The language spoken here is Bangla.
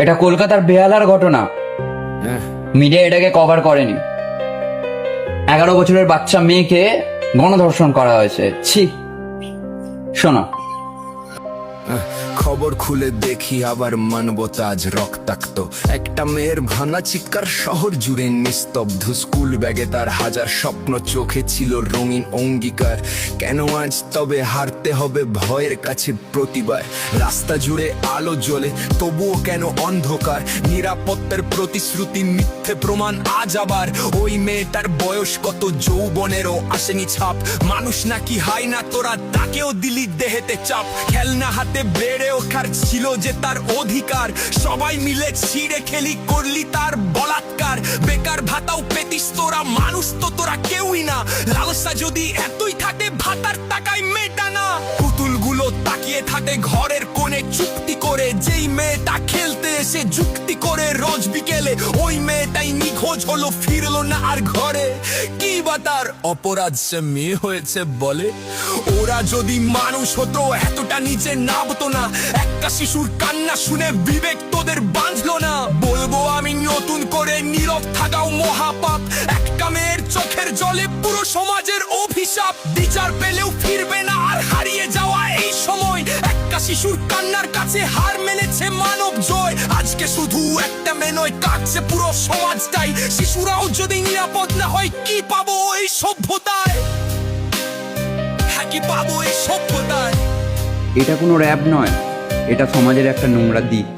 এটা কলকাতার বেহালার ঘটনা। মিডিয়া এটাকে কভার করেনি। 11 বছরের বাচ্চা মেয়েকে গণধর্ষণ করা হয়েছে। ছি, শোনো। খবর খুলে দেখি আবার মানবতা আজ রক্তাক্ত। একটা মেয়ের ভাঙা চিৎকার শহর জুড়ে নিস্তব্ধ। স্কুল ব্যাগে তার হাজার স্বপ্ন, চোখে ছিল রঙিন অঙ্গীকার। কেন আজ তবে হারতে হবে ভয়ের কাছে প্রতিবার? রাস্তা জুড়ে আলো জ্বলে তবুও কেন অন্ধকার? নিরাপত্তার প্রতিশ্রুতি মিথ্যে প্রমাণ আজ আবার। ওই মেয়েটার বয়স কত, যৌবনেরও আসেনি ছাপ। মানুষ নাকি হাই না তোরা, তাকেও দিলি দেহেতে চাপ। খেলনা হাতে বেড়ে ওঠার ছিল যে তার অধিকার। সবাই মিলে ছিঁড়ে খেলি করলি তার বলাৎকার। বেকার ভাতাও পেতিস তোরা, মানুষ তো তোরা কেউই না। লালসা যদি এতই থাকে ভাতার টাকায় মেটা না। পুতুলগুলো তাকিয়ে থাকে ঘরের কোণে চুক্তি করে। যেই মেয়েটা খেলতে এসে যুক্তি করে রোজ বিকেলে, ওই মেয়েটাই নিখোঁজ হলো, ফিরলো না আর ঘরে। কি বা তার অপরাধ সে মেয়ে হয়েছে বলে? ওরা যদি মানুষ হতো এতটা নিচে নামতো না। একটা শিশুর কান্না শুনে বিবেক তোদের বাঁধলো না। বলবো আমি নতুন করে, নীরব থাকাও মহাপাপ। একটা মেয়ের চোখের জলে পুরো সমাজের অভিশাপ। বিচার পেলেও ফিরবে না আর হারিয়ে যাওয়া এই সময়। একটা শিশুর কান্নার কাছে হার মেনেছে মানব জয়। আজকে শুধু একটা মেয়ে নয়, কাটছে পুরো সমাজটাই। শিশুরাও যদি নিরাপদ না হয়, কি পাবো এই সভ্যতায়? হ্যাঁ, কি পাবো এই সভ্যতায়? এটা কোনো র‍্যাপ নয়, এটা সমাজের একটা নোংরা দিক।